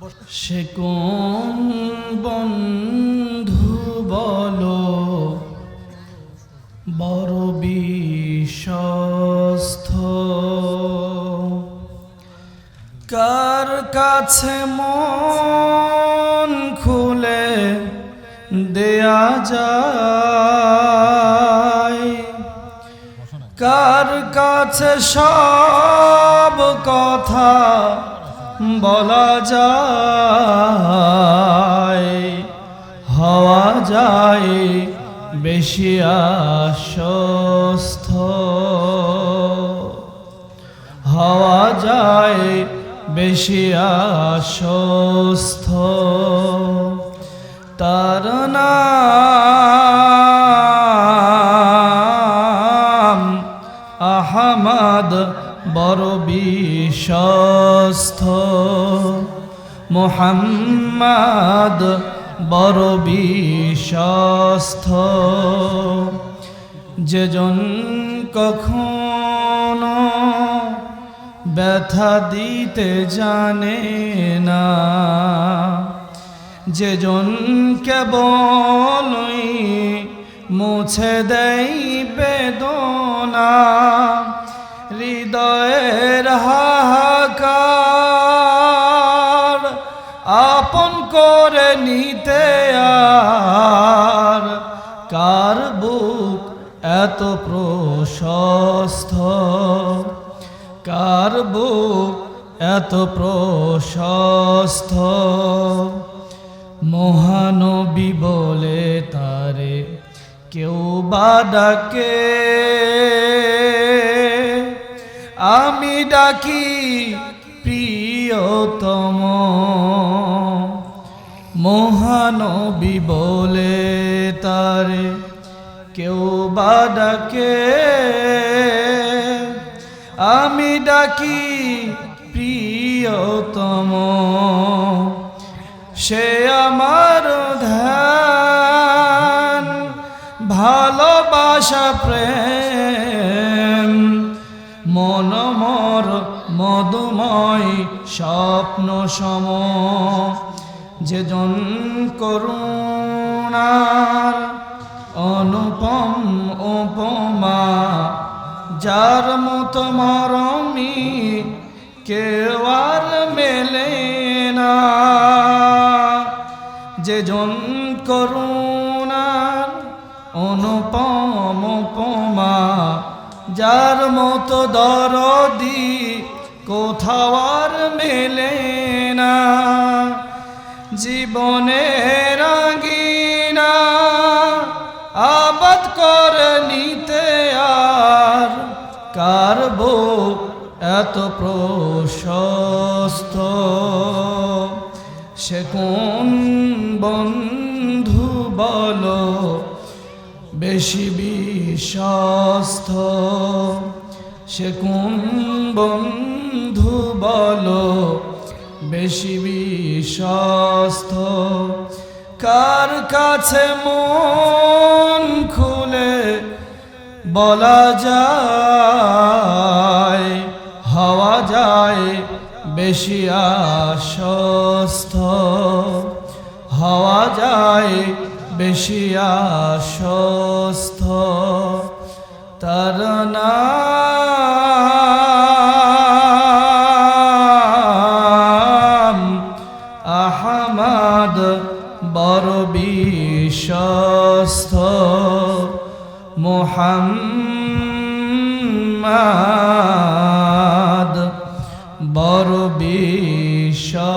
সে কোন বন্ধু বলো বড় বিশ্বস্ত, কার কাছে মন খুলে দেয়া যায়, কার কাছে সব কথা বলা যায়, হওয়া যায় বেশি আশ্বস্ত, হওয়া যায় বেশি আশ্বস্ত। তার নাম আহমদ বড় বিশ্বস্ত, মুহাম্মদ বড় বিশ্বস্ত। যেজন কখনো ব্যথা দিতে জানে না, যেজন কেবলই মুছে দেয় বেদনা, হৃদয়ের হাহাকার আপন করে নিতে আর কার বুক এত প্রশস্ত, কার বুক এত প্রশস্ত। মহানবী বলে তারে কেউ বা ডাকে, আমি ডাকি প্রিয়তম। মহানবী বলে তারে কেউ বা ডাকে, আমি ডাকি প্রিয়তম। সে আমার ধ্যান ভালোবাসা প্রেম, মনমর মধুময় স্বপ্ন সম। যেজন করুণার অনুপম উপমা, যার মতো মরমি কেউ আর মেলে না। যেজন করুণার অনুপম উপমা, যার মতো দরদি কোথাও আর মেলে না। জীবনের আঙ্গিনা আবাদ করে নিতে আর কার বুক এত প্রশস্ত। সে কোন বন্ধু বলো বেশি বিশ্বস্ত, সে কোন বন্ধু বলো বেশি বিশ্বস্ত। কার কাছে মন খুলে বলা যায়, হওয়া যায় বেশি আশ্বস্ত, হওয়া যায় বেশি আশ্বস্ত। তার নাম আহমদ বড় বিশ্বস্ত, মুহাম্মদ বড় বিশ্বস্ত।